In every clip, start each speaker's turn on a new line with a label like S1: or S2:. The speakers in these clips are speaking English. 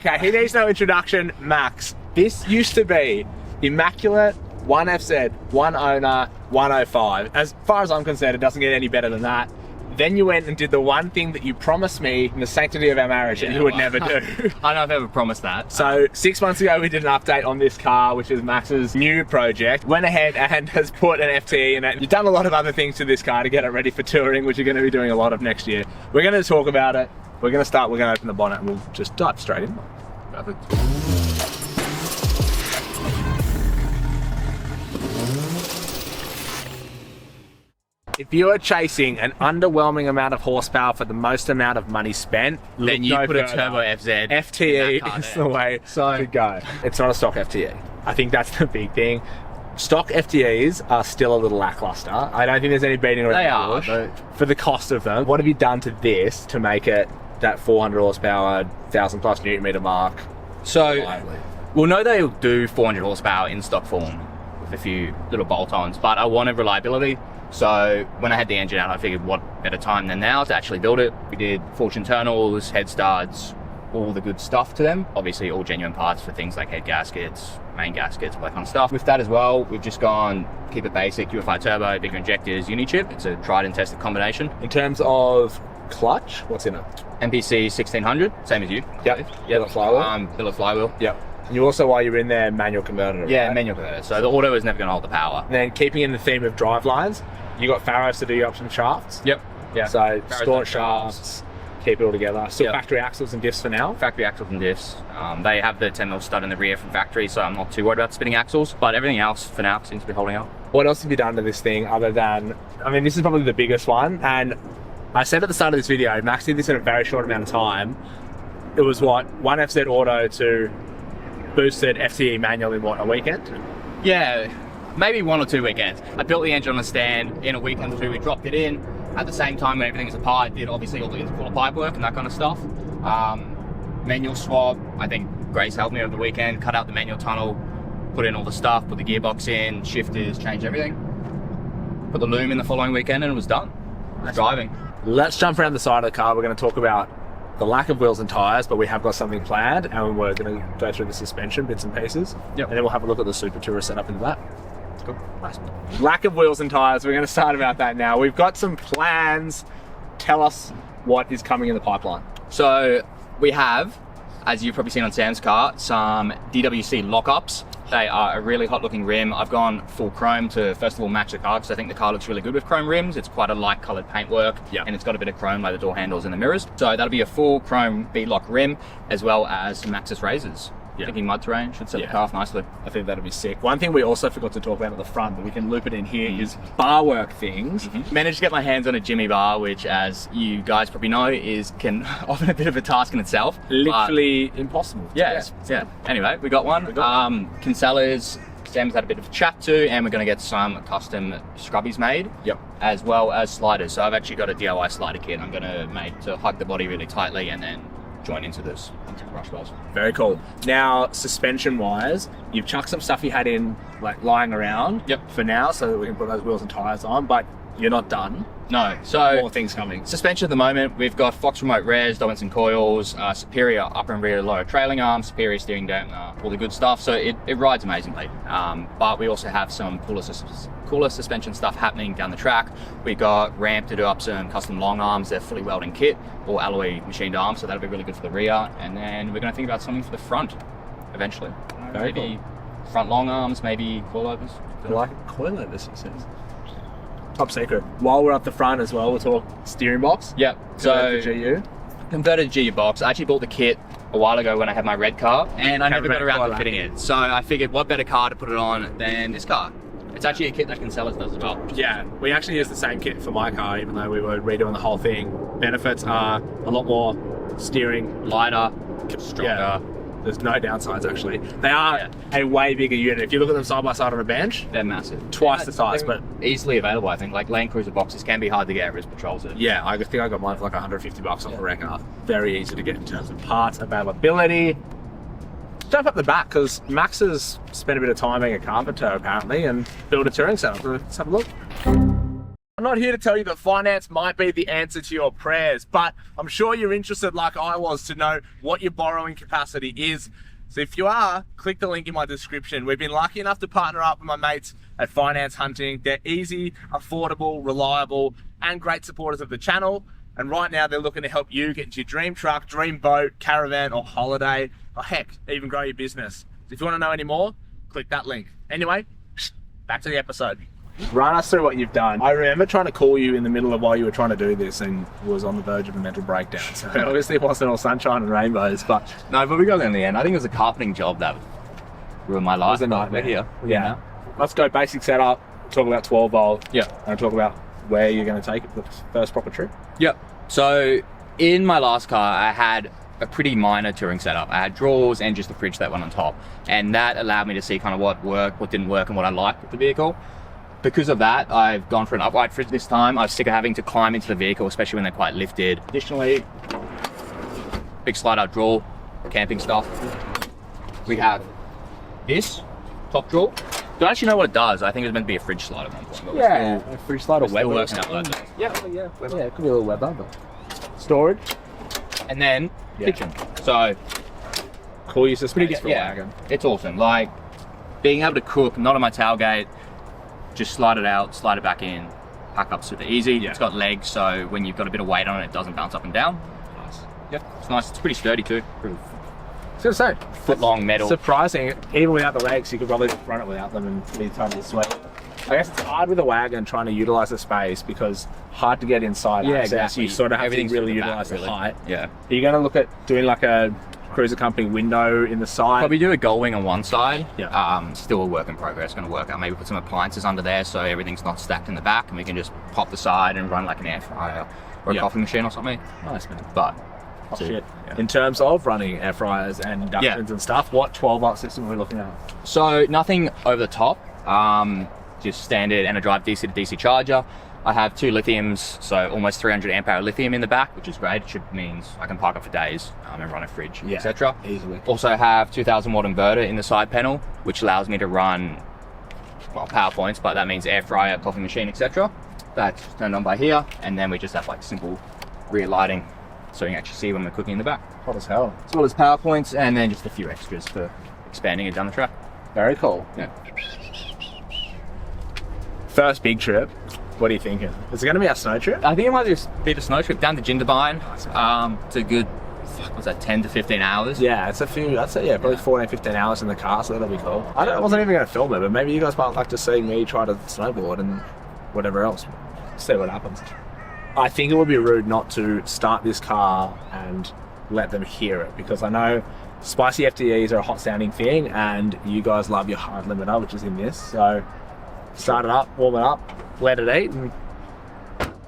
S1: Okay, he needs no introduction, Max. This used to be immaculate, 1 FZ, 1 owner, 105. As far as I'm concerned, it doesn't get any better than that. Then you went and did the one thing that you promised me in the sanctity of our marriage that you would never do.
S2: I don't know if I've ever promised that.
S1: So 6 months ago, we did an update on this car, which is Max's new project. Went ahead and has put an FTE in it. You've done a lot of other things to this car to get it ready for touring, which you're going to be doing a lot of next year. We're going to talk about it. We're going to open the bonnet and we'll just dive straight in. Perfect. If you are chasing an underwhelming amount of horsepower for the most amount of money spent,
S2: then you put a turbo FZ.
S1: FTE is the way to go. It's not a stock FTE. I think that's the big thing. Stock FTEs are still a little lackluster. I don't think there's any beating around the bush. But for the cost of them, what have you done to this to make it that 400 horsepower, 1,000 plus Newton meter mark?
S2: So, we'll know they'll do 400 horsepower in stock form with a few little bolt-ons, but I wanted reliability. So when I had the engine out, I figured what better time than now to actually build it. We did forged internals, head studs, all the good stuff to them. Obviously all genuine parts for things like head gaskets, main gaskets, all that kind of stuff. With that as well, we've just gone, keep it basic, UFI turbo, bigger injectors, uni-chip. It's a tried and tested combination.
S1: In terms of clutch, what's in it?
S2: MPC 1600, same as you.
S1: Yep. Billet flywheel.
S2: Billet flywheel.
S1: Yep. And you also, while you're in there, manual converter.
S2: Yeah,
S1: right?
S2: manual converter. So the auto is never going to hold the power.
S1: And then keeping in the theme of drive lines, you got Farrows to do your option shafts.
S2: Yep.
S1: Yeah. So staunch shafts, keep it all together. Still factory axles and diffs for now.
S2: Factory axles and diffs. They have the 10mm stud in the rear from factory, so I'm not too worried about spinning axles. But everything else for now seems to be holding up. What
S1: else have you done to this thing other than? I mean, this is probably the biggest one. And I said at the start of this video, Max did this in a very short amount of time. It was what, 1 FZ auto to boosted FTE manual in what, a weekend?
S2: Yeah, maybe 1 or 2 weekends. I built the engine on a stand in a weekend or 2. We dropped it in. At the same time when everything was apart, did obviously all the intercooler pipe work and that kind of stuff. Manual swap, I think Grace helped me over the weekend, cut out the manual tunnel, put in all the stuff, put the gearbox in, shifters, changed everything. Put the loom in the following weekend and it was done. Driving.
S1: Let's jump around the side of the car. We're going to talk about the lack of wheels and tyres, but we have got something planned and we're going to go through the suspension bits and pieces. Yep. And then we'll have a look at the Super Tourer setup in the back. Cool. Nice. Lack of wheels and tyres, we're going to start about that now. We've got some plans. Tell us what is coming in the pipeline.
S2: So we have, as you've probably seen on Sam's car, some DWC lockups. They are a really hot looking rim. I've gone full chrome to first of all match the car because I think the car looks really good with chrome rims. It's quite a light coloured paintwork and it's got a bit of chrome like the door handles and the mirrors. So that'll be a full chrome beadlock rim as well as some Maxxis razors. Thinking mud terrain should set the car off nicely.
S1: I think that'll be sick. One thing we also forgot to talk about at the front, but we can loop it in here, is bar work things.
S2: Managed to get my hands on a Jimmy bar, which as you guys probably know can often a bit of a task in itself.
S1: Literally impossible.
S2: Yeah. Anyway, we got one. Kinsellas, Sam's had a bit of a chat to, and we're going to get some custom scrubbies made. As well as sliders. So I've actually got a DIY slider kit I'm going to make to hug the body really tightly and then join into the brush bars.
S1: Very cool. Now, suspension wise, you've chucked some stuff you had in like lying around for now so that we can put those wheels and tyres on, but you're not done.
S2: No, so
S1: more things coming.
S2: Suspension at the moment, we've got Fox Remote Res, Dobinson coils, Superior upper and rear lower trailing arm, Superior steering dampener, all the good stuff. So it rides amazingly. But we also have some cooler suspension stuff happening down the track. We got ramp to do up some custom long arms. They're fully welding kit, all alloy machined arms, so that'll be really good for the rear. And then we're going to think about something for the front eventually. Maybe front long arms, maybe coilovers.
S1: I like coilovers, he says. Top secret. While we're up the front as well, we'll talk steering box.
S2: Yep. So
S1: GU.
S2: Converted GU box. I actually bought the kit a while ago when I had my red car, and I never got around to fitting it. So I figured, what better car to put it on than this car? It's actually a kit that Kinsellas does as well.
S1: Yeah, we actually use the same kit for my car, even though we were redoing the whole thing. Benefits are a lot more steering,
S2: lighter, stronger.
S1: There's no downsides actually. They are a way bigger unit. If you look at them side by side on a bench,
S2: they're massive.
S1: Twice the size, but
S2: easily available. I think like Landcruiser boxes can be hard to get. Riz patrols it.
S1: Yeah, I think I got mine for like $150 off the wrecker. Very easy to get in terms of parts availability. Jump up the back because Max has spent a bit of time being a carpenter apparently and built a touring setup. Let's have a look. I'm not here to tell you that finance might be the answer to your prayers, but I'm sure you're interested, like I was, to know what your borrowing capacity is. So if you are, click the link in my description. We've been lucky enough to partner up with my mates at Finance Hunting. They're easy, affordable, reliable, and great supporters of the channel. And right now they're looking to help you get into your dream truck, dream boat, caravan, or holiday, or heck, even grow your business. So if you want to know any more, click that link. Anyway, back to the episode. Run us through what you've done. I remember trying to call you in the middle of while you were trying to do this and was on the verge of a mental breakdown. So obviously it wasn't all sunshine and rainbows, but...
S2: No, but we got there in the end. I think it was a carpeting job that ruined my life.
S1: It was a nightmare.
S2: Here.
S1: Yeah. Let's go basic setup, talk about 12 volt.
S2: Yeah.
S1: And talk about where you're going to take it for the first proper trip.
S2: Yep. So in my last car, I had a pretty minor touring setup. I had drawers and just the fridge that went on top. And that allowed me to see kind of what worked, what didn't work, and what I liked with the vehicle. Because of that, I've gone for an upright fridge this time. I'm sick of having to climb into the vehicle, especially when they're quite lifted. Additionally, big slide-out drawer, camping stuff. We have this top drawer. Don't actually know what it does. I think it was meant to be a fridge slide at one point.
S1: Yeah, a fridge slide or
S2: Still
S1: Weber.
S2: working out like that.
S1: Yeah, it could be a little Weber, but... Storage.
S2: And then, kitchen. So,
S1: Cool use of space for a
S2: yeah,
S1: wagon.
S2: it's awesome. Like, being able to cook, not on my tailgate, just slide it out, slide it back in, pack up super easy.
S1: Yeah.
S2: It's got legs, so when you've got a bit of weight on it, it doesn't bounce up and down.
S1: Nice.
S2: Yeah, it's nice. It's pretty sturdy too.
S1: I was going to say,
S2: Foot-long metal.
S1: surprising, even without the legs, you could probably run it without them and be totally sweet. I guess it's hard with a wagon trying to utilize the space because hard to get inside.
S2: Yeah,
S1: access.
S2: exactly.
S1: You sort of have
S2: Everything's
S1: to really
S2: at the back,
S1: utilize
S2: really.
S1: the height.
S2: Yeah.
S1: Are you going to look at doing like a cruiser company window in the side?
S2: Probably do a gull wing on one side.
S1: Yeah.
S2: Still a work in progress. Going to work out. Maybe put some appliances under there so everything's not stacked in the back, and we can just pop the side and run like an air fryer or a
S1: Yeah.
S2: coffee machine or something.
S1: Nice, man.
S2: But
S1: Oh, shit.
S2: Yeah.
S1: In terms of running air fryers and inductions and stuff, what 12 volt system are we looking at?
S2: So nothing over the top. Just standard Enerdrive DC to DC charger. I have 2 lithiums, so almost 300 amp hour lithium in the back, which is great. It means I can park up for days and run a fridge, etc.
S1: Easily.
S2: Also have 2000 watt inverter in the side panel, which allows me to run, well, power points, but that means air fryer, coffee machine, etc. That's turned on by here, and then we just have like simple rear lighting, so you can actually see when we're cooking in the back.
S1: Hot as hell.
S2: As well as power points, and then just a few extras for expanding it down the track.
S1: Very cool.
S2: Yeah.
S1: First big trip. What are you thinking? Is it going to be our snow trip?
S2: I think it might just be the snow trip down to Jindabyne. It's a good, what's that, 10 to 15 hours?
S1: Yeah, it's a few, I'd say, probably 14, 15 hours in the car, so that'll be cool. I wasn't even going to film it, but maybe you guys might like to see me try to snowboard and whatever else. See what happens. I think it would be rude not to start this car and let them hear it, because I know spicy FTEs are a hot sounding thing, and you guys love your hard limiter, which is in this. So start it up, warm it up, let it eat, and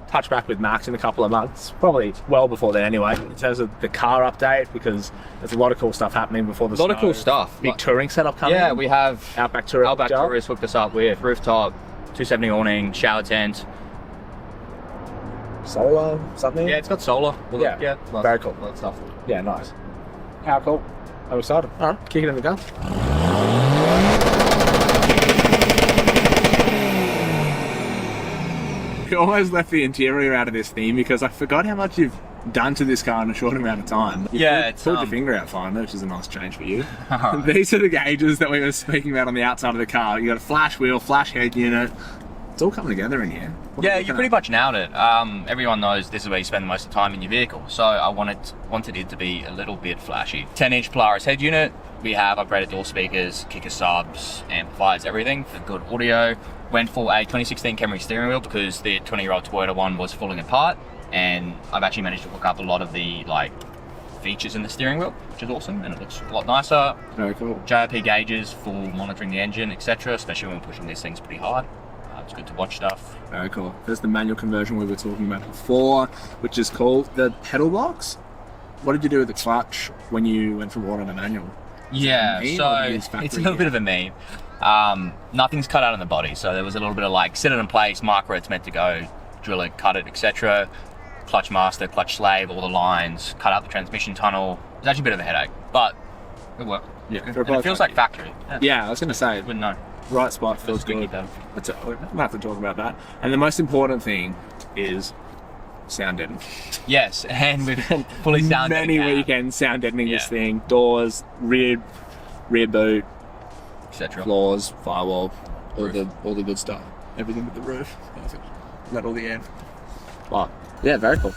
S1: touch back with Max in a couple of months, probably well before then anyway, in terms of the car update, because there's a lot of cool stuff happening before the
S2: A lot of
S1: snow.
S2: cool stuff.
S1: Big touring setup coming.
S2: Yeah, we have
S1: Outback Tour.
S2: Outback Tourist hooked us up with rooftop, 270 awning, shower tent.
S1: Solar, something?
S2: Yeah, it's got solar.
S1: Yeah,
S2: lots-
S1: very cool.
S2: Lots of stuff.
S1: Yeah, nice. How cool. I'm excited. All right, kick it in the gun. We almost left the interior out of this theme because I forgot how much you've done to this car in a short amount of time.
S2: Yeah,
S1: You
S2: it's,
S1: pulled your finger out finally, which is a nice change for you. These are the gauges that we were speaking about on the outside of the car. You got a flash wheel, flash head unit. It's all coming together in here. What are
S2: Yeah,
S1: we
S2: you
S1: looking
S2: pretty
S1: at?
S2: much nailed it. Everyone knows this is where you spend most of the time in your vehicle, so I wanted it to be a little bit flashy. 10-inch Polaris head unit. We have upgraded door speakers, kicker subs, amplifiers, everything for good audio. Went for a 2016 Camry steering wheel because the 20-year-old Toyota one was falling apart, and I've actually managed to hook up a lot of the features in the steering wheel, which is awesome, and it looks a lot nicer.
S1: Very cool.
S2: JRP gauges for monitoring the engine, etc., especially when pushing these things pretty hard. It's good to watch stuff.
S1: Very cool. There's the manual conversion we were talking about before, which is called the pedal box. What did you do with the clutch when you went from auto to manual?
S2: Yeah,
S1: Meme
S2: so
S1: or is factory
S2: it's a little bit of a meme. Nothing's cut out on the body, so there was a little bit of set it in place, mark where it's meant to go, drill it, cut it, etc. Clutch master, clutch slave, all the lines, cut out the transmission tunnel. It's actually a bit of a headache, but it worked.
S1: Yeah.
S2: And it feels like factory.
S1: Yeah, I was going to say,
S2: Wouldn't know.
S1: right spot, feels
S2: Squeaky
S1: good.
S2: though.
S1: That's it. We don't have to talk about that. And the most important thing is sound deadening.
S2: Yes, and we've fully sound
S1: Many
S2: deadening,
S1: weekends sound deadening this
S2: Yeah.
S1: thing. Doors, rear boot,
S2: etc.
S1: floors, firewall, all the good stuff. Everything but the roof. Perfect. Let all the air. Wow. Yeah, very cool.